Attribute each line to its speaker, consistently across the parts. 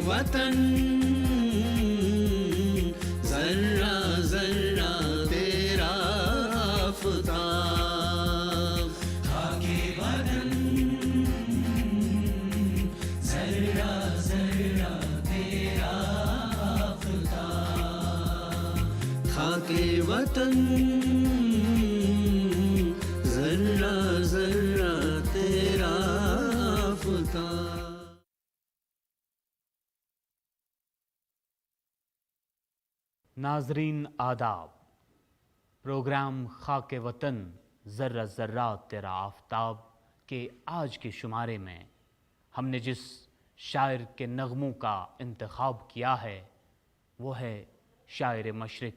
Speaker 1: वतन जर्रा जर्रा तेरा आफताब, खाके वतन जर्रा जर्रा तेरा आफताब, खाके वतन जर्रा जर्रा तेरा आफताब।
Speaker 2: नाजरीन आदाब, प्रोग्राम खाके वतन ज़र्रा ज़र्रा तेरा आफ्ताब के आज के शुमारे में हमने जिस शायर के नग़मों का इंतखाब किया है वो है शायर मशरिक़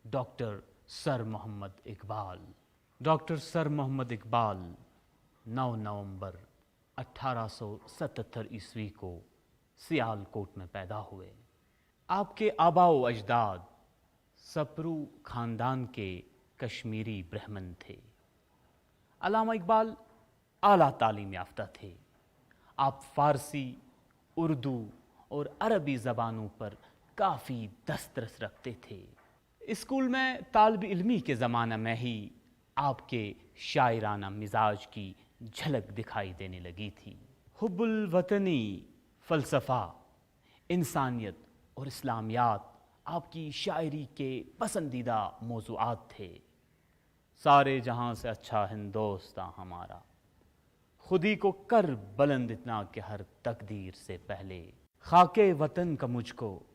Speaker 2: doctor sir Mohammad Iqbal. Doctor sir Mohammad Iqbal 9 नवंबर 1877 ईस्वी को सियालकोट में पैदा हुए। आपके आबाओ अजदाद सप्रू ख़ानदान के कश्मीरी ब्राह्मण थे। अल्लामा इकबाल आला तालीम याफ्ता थे। आप फ़ारसी, उर्दू और अरबी ज़बानों पर काफ़ी दस्तरस रखते थे। स्कूल में तालिब इल्मी के ज़माना में ही आपके शायराना मिजाज की झलक दिखाई देने लगी थी। हुब्बुल वतनी, फ़लसफ़ा, इंसानियत और इस्लामियात आपकी शायरी के पसंदीदा मौज़ूआत थे। सारे जहां से अच्छा हिंदोस्तां हमारा, खुदी को कर बुलंद इतना कि हर तकदीर से पहले, खाके वतन का मुझको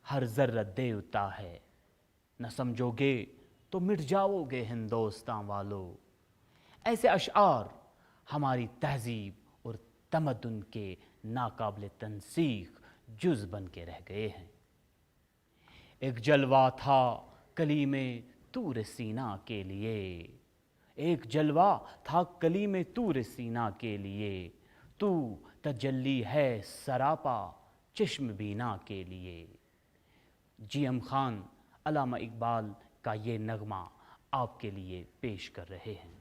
Speaker 2: हर ज़र्रत देवता है, न समझोगे तो मिट जाओगे हिंदोस्तां वालों। ऐसे अशआर हमारी तहज़ीब और तमद्दुन के नाकाबिल तनसीख जुज़ बन के रह गए हैं। एक जलवा था कली में तूर सीना के लिए, एक जलवा था कली में तूर सीना के लिए, तू तजल्ली है सरापा चश्म बीना के लिए। जीएम खान अल्लामा इकबाल का ये नगमा आपके लिए पेश कर रहे हैं।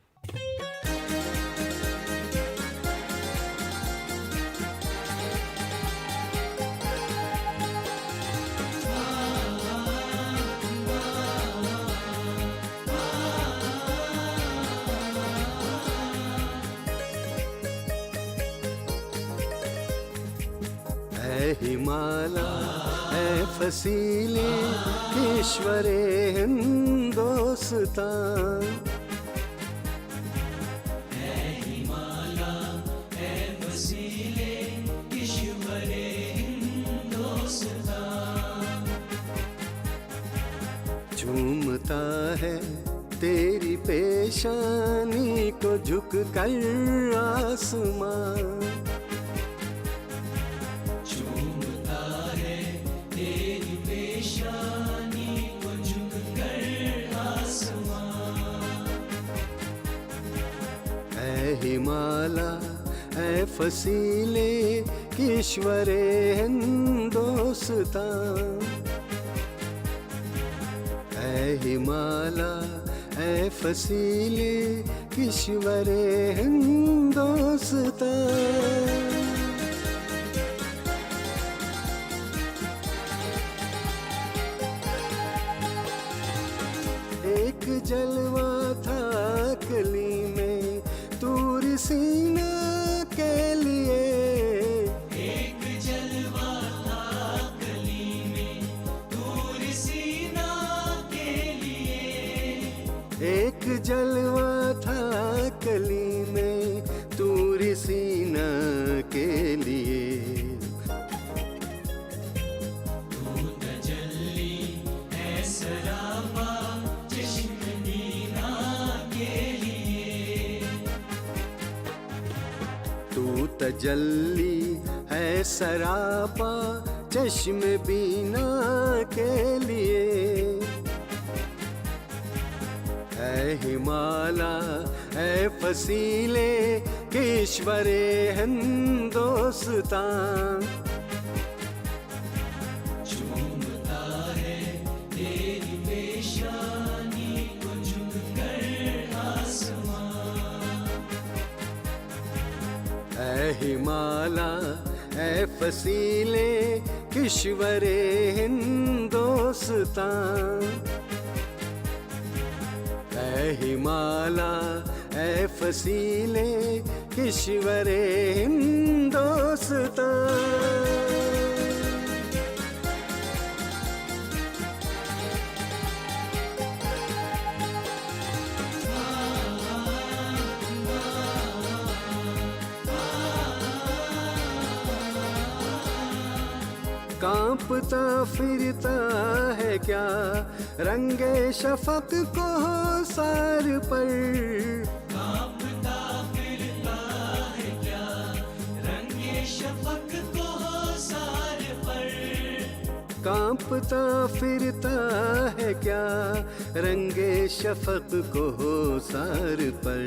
Speaker 1: हिमाला है फसीले ईश्वरे हिंदोस्तान, हिमाला है फसीले ईश्वरे हिंदोस्तान। झूमता है तेरी पेशानी को झुक कर आसमान, हिमाला है फसीले ईश्वरे हिंदोस्तान, है हिमाला है फसीले ईश्वरे हिंदोस्तान। एक जलवा था कली में तूर सीना के लिए, एक जलवा था कली में तूर सीना के लिए, एक जलवा था कली में तूर सीना के लिए। तू तजल्ली है सरापा चश्म बीना के लिए, तू तजल्ली है सरापा चश्म बीना के लिए। है हिमाला है फसीले ईश्वरे हिंदोस्तान, झूमता है तेरी पेशानी को झुक कर आसमान। है हिमाला ऐ फसीले किश्वरे हिंदोस्तान, ऐ हिमाला ऐ फसीले किश्वरे हिंदोस्तान। कांपता फिरता है क्या रंगे शफक को सार पर,
Speaker 3: कांपता फिरता है क्या रंगे शफक को सार पर,
Speaker 1: कांपता फिरता है क्या रंगे शफक को सार पर।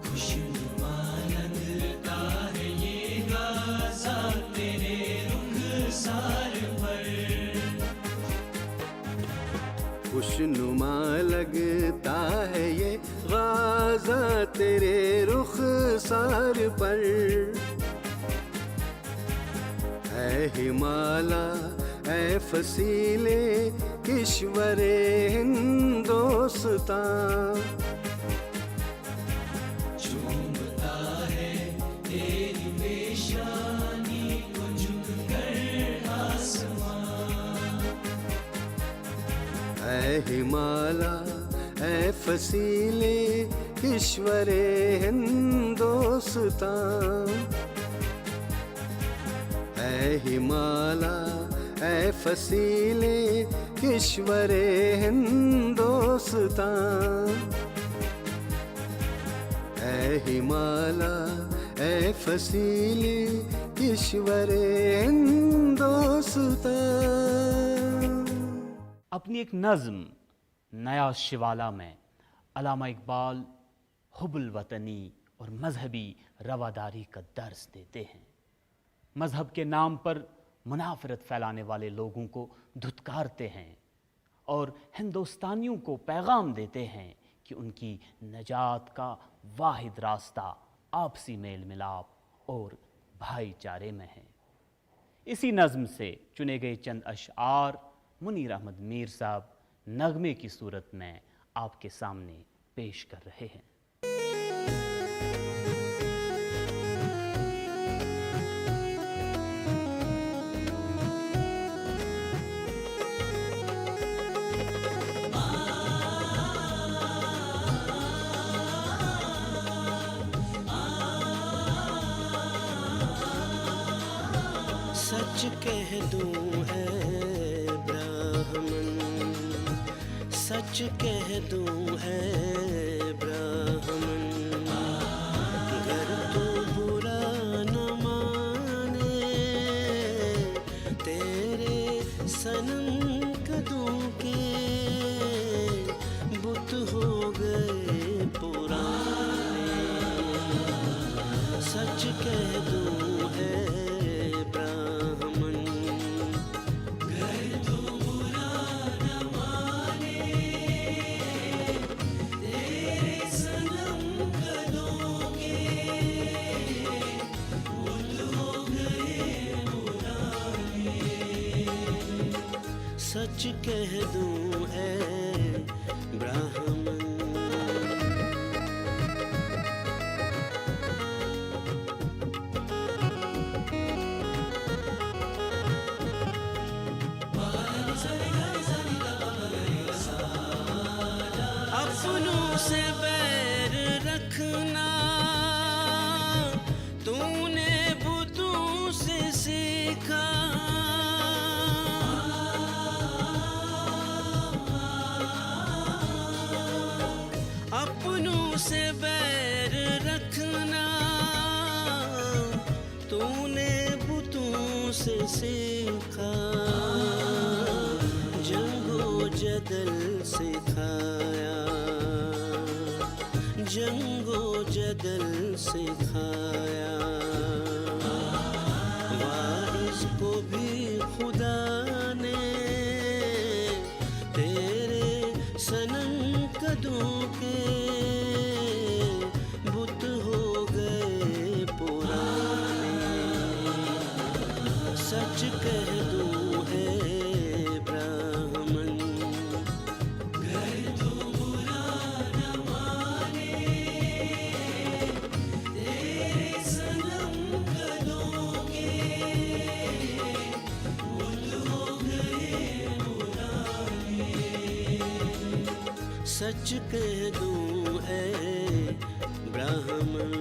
Speaker 3: खुशनुमा लगता है ये गाज़ा तेरे रुखसार पर,
Speaker 1: खुशनुमा लगता है ये गाज़ा तेरे रुखसार पर। ऐ हिमाला ऐ फसीले किश्वरे हिंदोस्तान,
Speaker 3: चूमता है तेरी पेशानी को झुककर आसमां,
Speaker 1: ऐ हिमाला ऐ फसीले किश्वरे हिंदोस्तान, ऐ हिमाला ऐ फसीले किश्वरे हिंदोस्तान, ऐ हिमाला ऐ फसीले किश्वरे हिंदोस्तान।
Speaker 2: अपनी एक नज़्म नया शिवाला में अल्लामा इकबाल हुब्बुल वतनी और मजहबी रवादारी का दर्स देते हैं। मजहब के नाम पर मुनाफरत फैलाने वाले लोगों को धुतकारते हैं और हिंदुस्तानियों को पैगाम देते हैं कि उनकी नजात का वाहिद रास्ता आपसी मेल मिलाप और भाईचारे में है। इसी नज़्म से चुने गए चंद अशआर मुनीर अहमद मीर साहब नगमे की सूरत में आपके सामने पेश कर रहे हैं।
Speaker 4: सच कह दूं है ब्राह्मण, सच कह दूं है ब्राह्मण, अगर तू बुरा न माने तेरे सनम कदों के बुत हो गए पुराने। सच कह दूं है ब्राह्मण,
Speaker 3: घर तो बुरा न माने तेरे सनम कदों के बुत हो गए पुराने।
Speaker 4: सच कह दूं है ब्राह्मण। अपनों से बैर रखना तूने बुतों से सीखा, अपनों से बैर रखना तूने बुतों से सीखा, जंगो जदल सिखाया, जंगो जदल सिखाया, वारिस को भी खुदा ने तेरे सनम कदों के बुत हो गए पुराने। सच कह दूं है ब्राह्मण,
Speaker 3: घर तो बुरा न माने, तेरे सनम कदों के बुत हो गए पुराने।
Speaker 4: सच कह दूं है ब्राह्मण।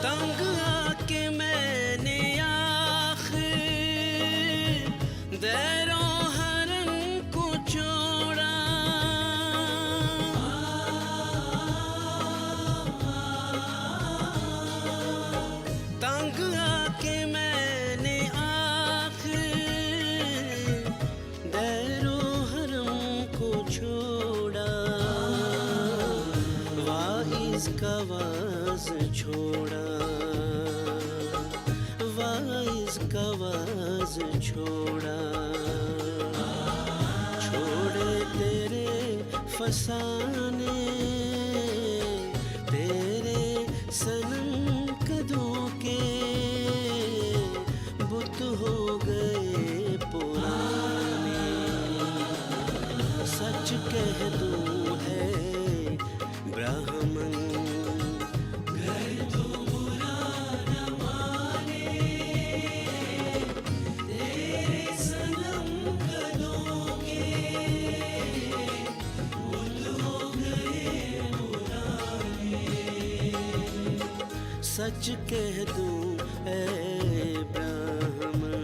Speaker 4: तंग आके मैंने आखिर दैरो हरम को छोड़ा, तंग आके मैंने आखिर दैरो हरम को छोड़ा, वाइज का वाज छोड़ा, वाइज का वाज छोड़ा, छोड़े तेरे फसाने, तेरे सनम कदों के बुत हो गए पुराने। सच कह दूं है ब्राह्मण,
Speaker 3: घर तो बुरा न माने, तेरे सनम कदों के बुत हो गए पुराने।
Speaker 4: सच कह दूं है ब्राह्मण।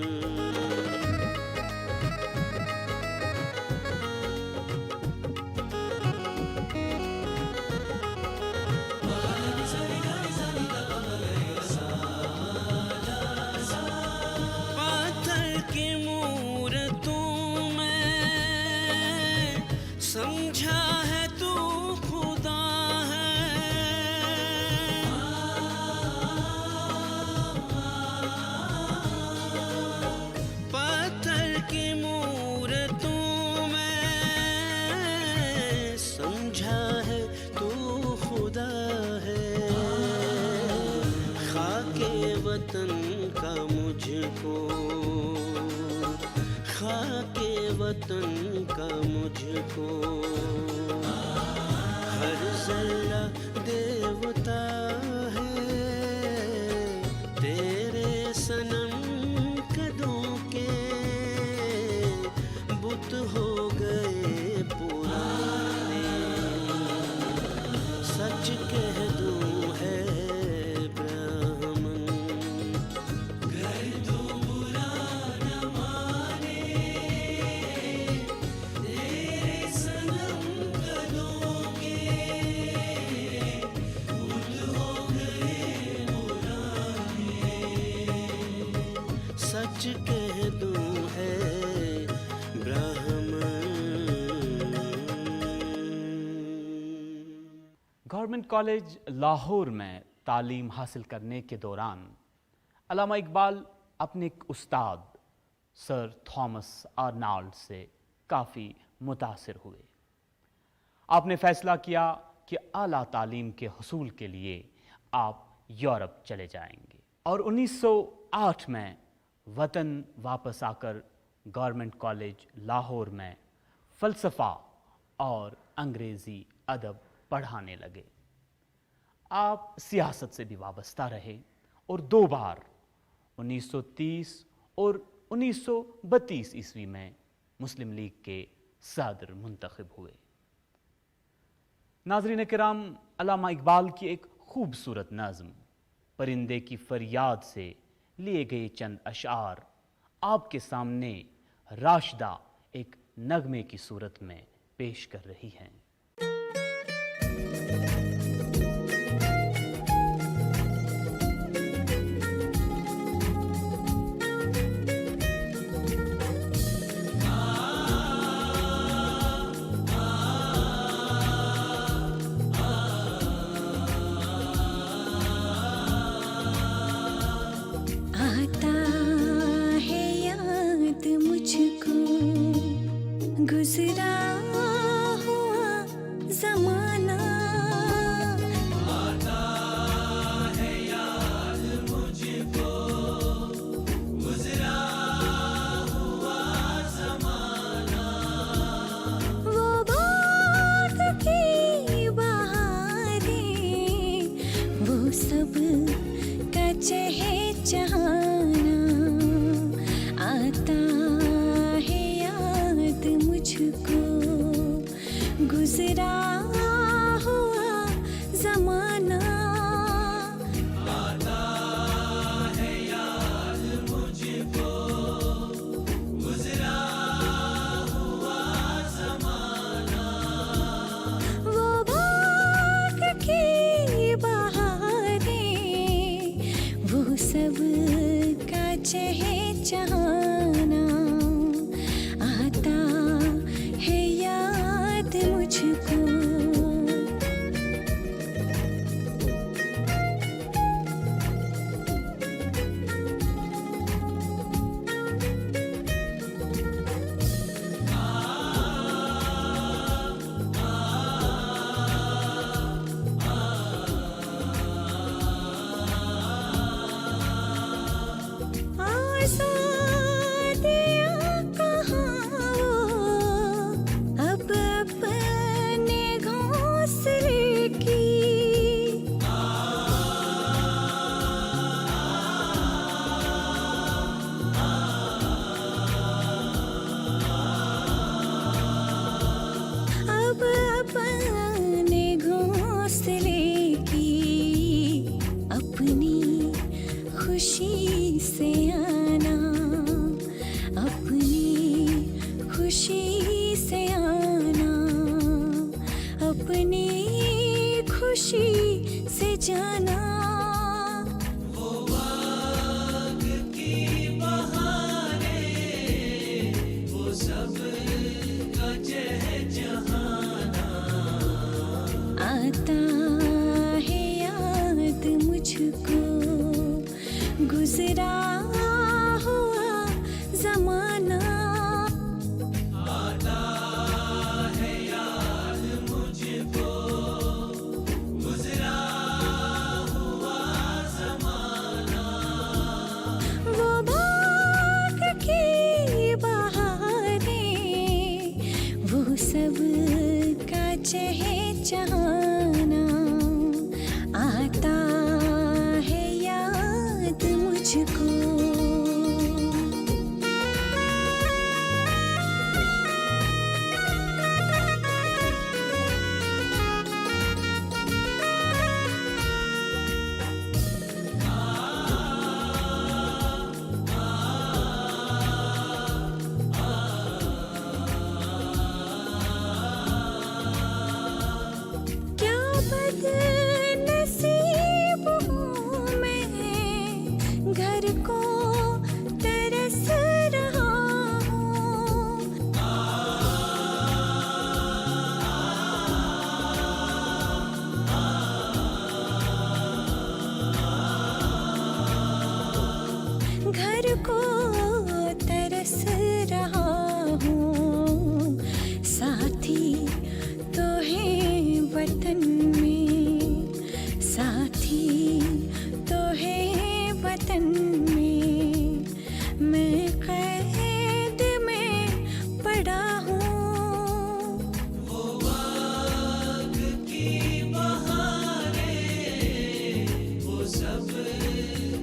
Speaker 4: पाथर की मूरतों में समझा है तू खुदा है, पत्थर की मूरतों में समझा है तू खुदा है। खाके वतन का मुझको, खाके वतन का मुझको, हर जर्रा देवता है, तेरे सनम कदों के बुत हो गए पुराने। सच कह दूं है ब्राह्मण,
Speaker 3: घर तो बुरा न माने, तेरे सनम कदों के बुत हो गए पुराने।
Speaker 4: सच कह दूं है ब्राह्मण।
Speaker 2: गवर्नमेंट कॉलेज लाहौर में तालीम हासिल करने के दौरान अल्लामा इकबाल अपने एक उस्ताद सर थॉमस आर्नाल्ड से काफ़ी मुतासिर हुए। आपने फ़ैसला किया कि आला तालीम के हसूल के लिए आप यूरोप चले जाएंगे और 1908 में वतन वापस आकर गवर्नमेंट कॉलेज लाहौर में फ़लसफ़ा और अंग्रेज़ी अदब पढ़ाने लगे। आप सियासत से भी वाबस्ता रहे और 2 बार 1930 और 1932 ईस्वी में मुस्लिम लीग के सदर मुंतखब हुए। नाज़रीन किराम, अल्लामा इकबाल की एक खूबसूरत नज़्म परिंदे की फरियाद से लिए गए चंद अशार आपके सामने राशिदा एक नगमे की सूरत में पेश कर रही हैं।
Speaker 5: आता है याद मुझे चहचहाना आता है याद मुझको गुजरा हुआ जमाना
Speaker 3: आता है याद मुझको गुजरा हुआ ज़माना
Speaker 5: वो बाग की बहारें वो सब का चहचहाना आता है याद मुझको आज़ादियाँ कहाँ वो अब अपने घोंसले की अब अपने घोंसले की अपनी खुशी से आना अपनी खुशी से आना अपनी खुशी से जाना
Speaker 3: वो बाग की बहारें वो सब का चहचहाना
Speaker 5: आता है याद मुझको गुजरा हुआ जमाना
Speaker 3: आता है याद मुझको गुजरा हुआ ज़माना
Speaker 5: वो बाग की बहारें वो सब का चहचहाना आता है याद मुझको क्या बदनसीब हूँ मैं घर को तरस रहा हूँ घर को तरस रहा हूँ साथी तो है वतन में साथी तो है वतन में मैं कैद में पड़ा हूँ
Speaker 3: वो बाग की बहारें वो सब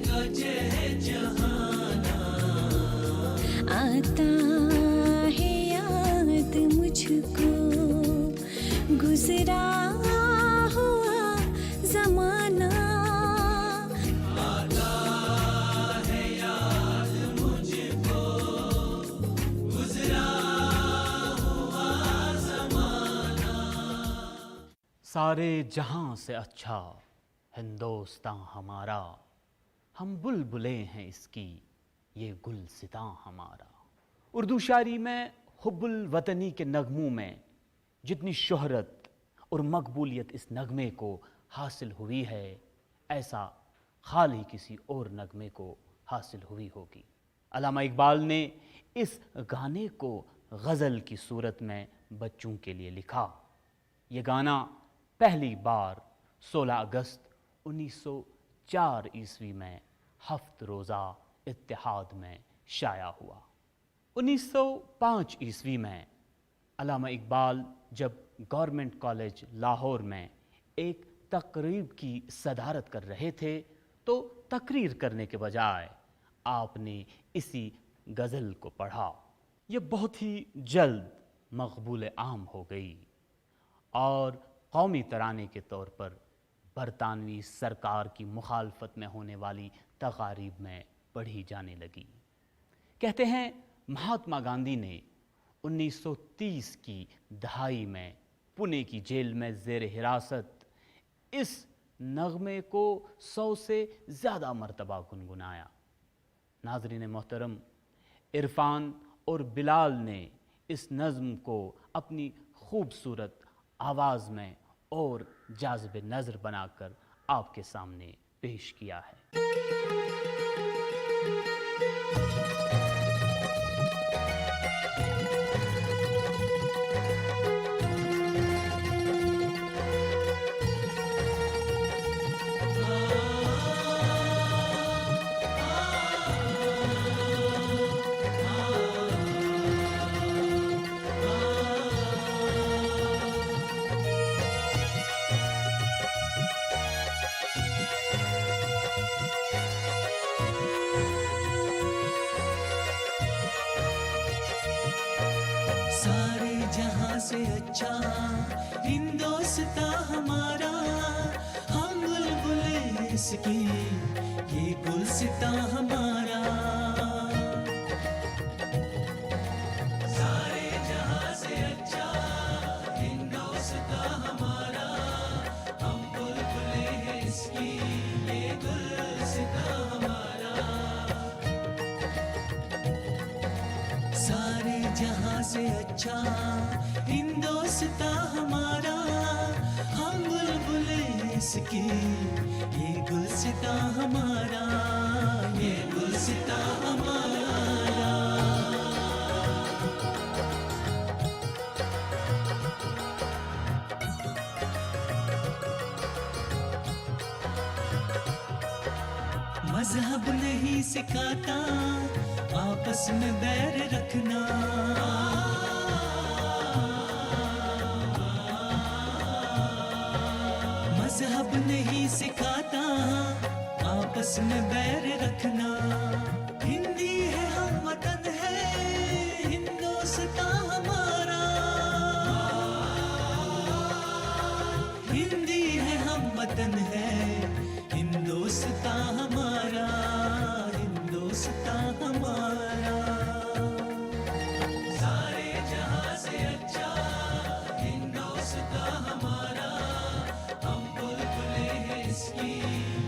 Speaker 3: का चहचहाना
Speaker 5: आता है याद मुझको गुजरा हुआ जमाना
Speaker 3: आता है याद मुझको गुजरा हुआ ज़माना
Speaker 2: सारे जहां से अच्छा हिंदोस्तां हमारा हम बुलबुलें हैं इसकी ये गुलसितां हमारा। उर्दू शायरी में हुब्बुल वतनी के नगमों में जितनी शोहरत और मकबूलियत इस नगमे को हासिल हुई है ऐसा खाल ही किसी और नगमे को हासिल हुई होगी। अल्लामा इकबाल ने इस गाने को गज़ल की सूरत में बच्चों के लिए लिखा। ये गाना पहली बार 16 अगस्त 1904 ईस्वी में हफ्त रोज़ा इत्तेहाद में शाया हुआ। 1905 ईस्वी में अल्लामा इकबाल जब गवर्नमेंट कॉलेज लाहौर में एक तकरीब की सदारत कर रहे थे तो तकरीर करने के बजाय आपने इसी गज़ल को पढ़ा। ये बहुत ही जल्द मकबूल आम हो गई और कौमी तराने के तौर पर बरतानवी सरकार की मुखालफत में होने वाली तकारीब में पढ़ी जाने लगी। कहते हैं महात्मा गांधी ने 1930 की दहाई में पुणे की जेल में ज़ेर हिरासत इस नगमे को 100 से ज़्यादा मरतबा गुनगुनाया। नाज़रीन मोहतरम, इरफान और बिलाल ने इस नज़्म को अपनी खूबसूरत आवाज़ में और जाज़िब नज़र बनाकर आपके सामने पेश किया है।
Speaker 4: सारे जहां से अच्छा हिंदोस्तां हमारा, हम बुलबुलें इसकी ये गुलसितां हमारा। सारे जहां से अच्छा हिंदोस्तां हमारा, हम बुलबुलें इसकी ये गुलसितां हमारा। सारे जहां से अच्छा हिंदोस्तां हमारा, हम बुलबुलें इसकी ये गुलसितां हमारा, ये गुलसितां हमारा। मजहब नहीं सिखाता आपस में बैर रखना, मजहब नहीं सिखाता आपस में बैर रखना। हिंदी है हम वतन है हिंदोस्तां हमारा, हिंदी है हम वतन है हिंदोस्तां हमारा, हिंदोस्तां हमारा। सारे जहां से अच्छा हिंदोस्तां हमारा, हम बुलबुलें हैं इसकी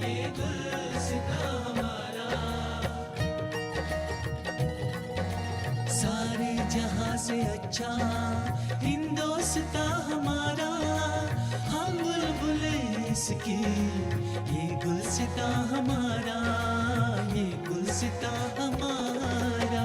Speaker 4: ये गुलसितां हमारा। सारे जहां से अच्छा हिंदोस्तां हमारा, हम बुलबुलें इसकी ये गुलसितां हमारा, ये गुलसितां हमारा।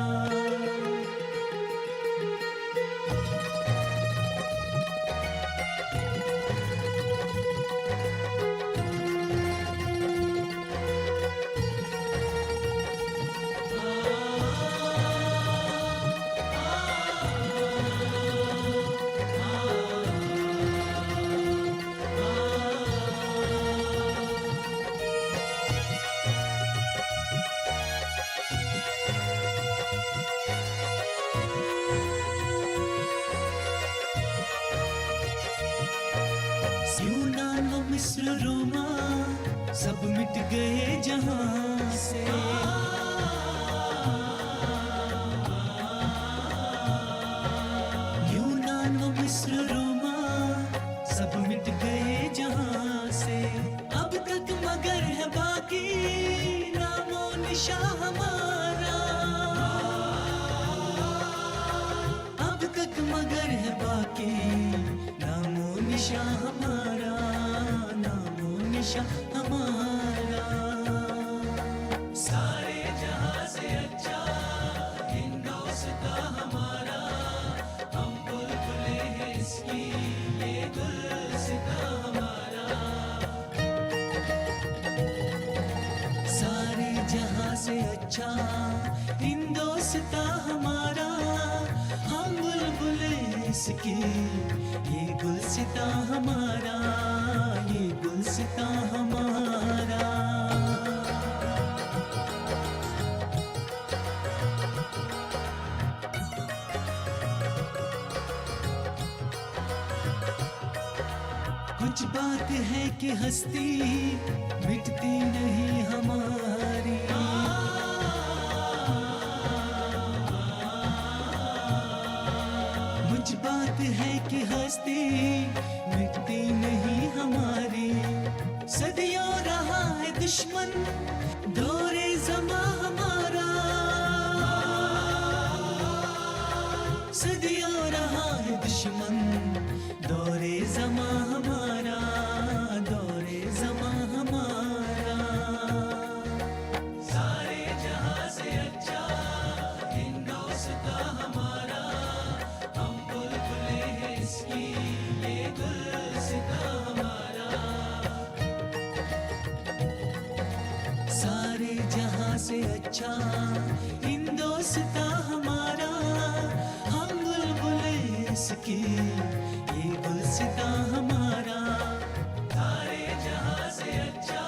Speaker 4: यूनान व मिस्र रोमा सब मिट गए जहां से, यूनान व मिस्र रोमा सब मिट गए जहां से। अब तक मगर है बाकी नामो निशा हमारा, अब तक मगर है बाकी नामो निशा हमारा, नामो निशा हमारा। सारे जहां से अच्छा हिंदोस्तां हमारा, हम बुलबुलें हैं इसकी ये गुलसितां हमारा। सारे जहां से अच्छा हिंदोस्तां हमारा, हम बुलबुलें इसकी ये गुलसितां हमारा, ये गुलसितां हमारा। कुछ बात है कि हस्ती मिटती नहीं हमारी। कुछ बात है कि हस्ती मिटती नहीं हमारी। सदियों रहा है दुश्मन दौरे ज़मां हमारा। सदियों रहा है दुश्मन दौरे ज़मां हमारा, दौरे ज़मां हमारा। सारे जहां से अच्छा हिंदोस्ता हमारा, हम बुलबुले हैं इसकी ये गुलसिता हमारा। सारे जहां से अच्छा हिंदोस्ता हमारा, हम बुलबुले इसकी ये गुलसिता हमारा। सारे जहां से अच्छा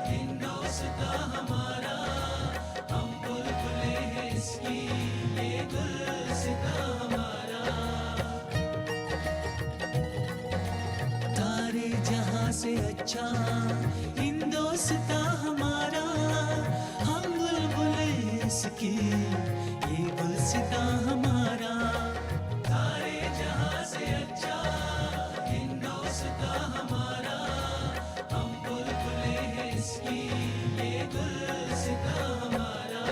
Speaker 4: हिंदोस्ता हमारा, हम बुलबुले हैं इसकी ये गुलसिता हमारा। सारे जहां से अच्छा हिंदोस्ता हमारा, हम बुलबुले इसकी ये गुलसिता हमारा। सारे जहां से अच्छा हिंदोस्ता हमारा, हम बुलबुले हैं इसकी ये गुलसिता हमारा।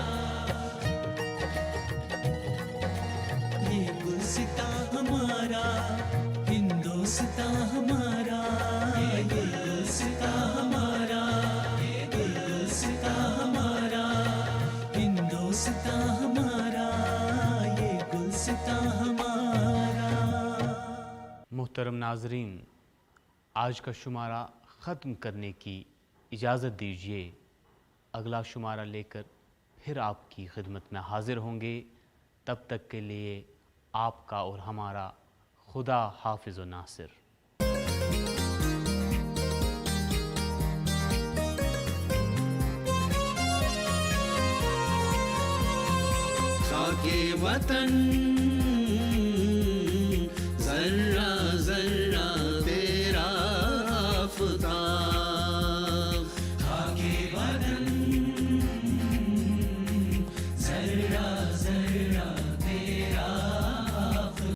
Speaker 4: ये गुलसिता हमारा हिंदोस्ता हमारा, ये गुलसिता हमारा, ये गुलसिता हमारा हिंदोस्ता हमारा, ये गुलसिता हमारा।
Speaker 2: मोहतरम नाजरीन, आज का शुमारा ख़त्म करने की इजाज़त दीजिए। अगला शुमारा लेकर फिर आपकी खिदमत में हाजिर होंगे। तब तक के लिए आपका और हमारा खुदा हाफिज़ व नासिर।
Speaker 1: खाके वतन